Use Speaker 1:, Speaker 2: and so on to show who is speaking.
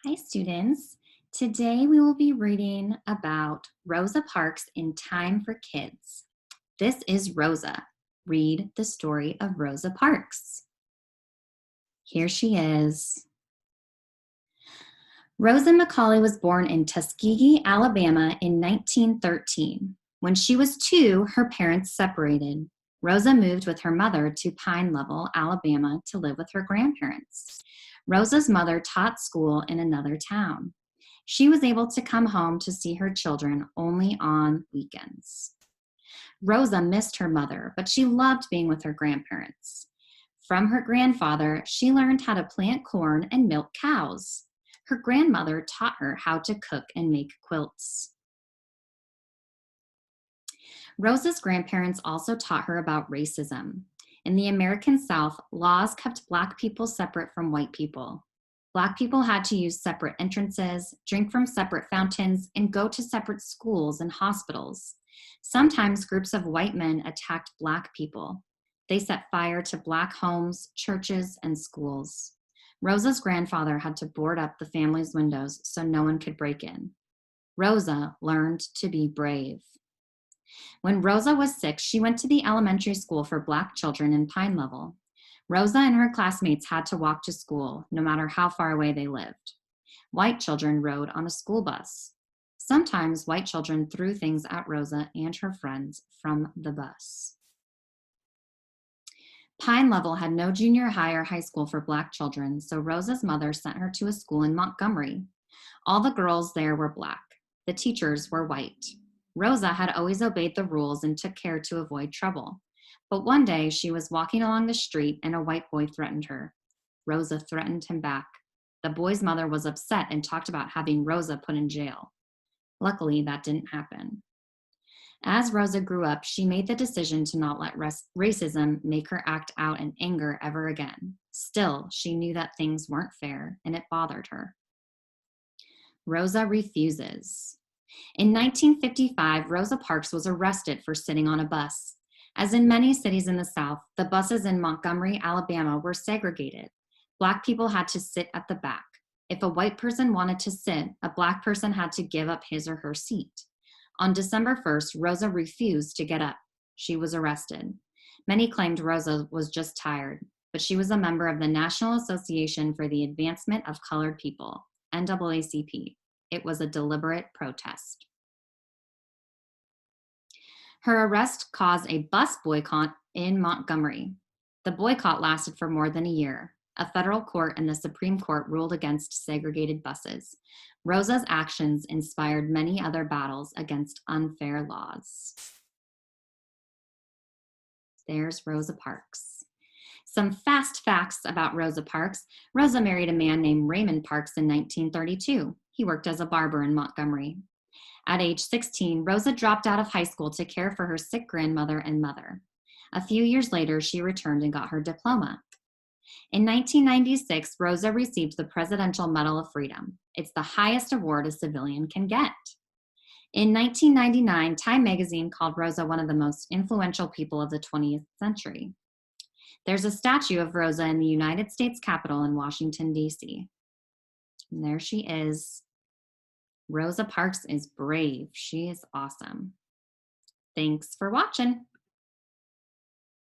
Speaker 1: Hi, students. Today we will be reading about Rosa Parks in Time for Kids. This is Rosa. Read the story of Rosa Parks. Here she is. Rosa Macaulay was born in Tuskegee, Alabama in 1913. When she was 2, her parents separated. Rosa moved with her mother to Pine Level, Alabama to live with her grandparents. Rosa's mother taught school in another town. She was able to come home to see her children only on weekends. Rosa missed her mother, but she loved being with her grandparents. From her grandfather, she learned how to plant corn and milk cows. Her grandmother taught her how to cook and make quilts. Rosa's grandparents also taught her about racism. In the American South, laws kept Black people separate from white people. Black people had to use separate entrances, drink from separate fountains, and go to separate schools and hospitals. Sometimes groups of white men attacked Black people. They set fire to Black homes, churches, and schools. Rosa's grandfather had to board up the family's windows so no one could break in. Rosa learned to be brave. When Rosa was 6, she went to the elementary school for Black children in Pine Level. Rosa and her classmates had to walk to school, no matter how far away they lived. White children rode on a school bus. Sometimes white children threw things at Rosa and her friends from the bus. Pine Level had no junior high or high school for Black children, so Rosa's mother sent her to a school in Montgomery. All the girls there were Black. The teachers were white. Rosa had always obeyed the rules and took care to avoid trouble. But one day she was walking along the street and a white boy threatened her. Rosa threatened him back. The boy's mother was upset and talked about having Rosa put in jail. Luckily, that didn't happen. As Rosa grew up, she made the decision to not let racism make her act out in anger ever again. Still, she knew that things weren't fair and it bothered her. Rosa refuses. In 1955, Rosa Parks was arrested for sitting on a bus. As in many cities in the South, the buses in Montgomery, Alabama were segregated. Black people had to sit at the back. If a white person wanted to sit, a Black person had to give up his or her seat. On December 1st, Rosa refused to get up. She was arrested. Many claimed Rosa was just tired, but she was a member of the National Association for the Advancement of Colored People, NAACP. It was a deliberate protest. Her arrest caused a bus boycott in Montgomery. The boycott lasted for more than a year. A federal court and the Supreme Court ruled against segregated buses. Rosa's actions inspired many other battles against unfair laws. There's Rosa Parks. Some fast facts about Rosa Parks. Rosa married a man named Raymond Parks in 1932. He worked as a barber in Montgomery. At age 16, Rosa dropped out of high school to care for her sick grandmother and mother. A few years later, she returned and got her diploma. In 1996, Rosa received the Presidential Medal of Freedom. It's the highest award a civilian can get. In 1999, Time magazine called Rosa one of the most influential people of the 20th century. There's a statue of Rosa in the United States Capitol in Washington, D.C. And there she is. Rosa Parks is brave. She is awesome. Thanks for watching.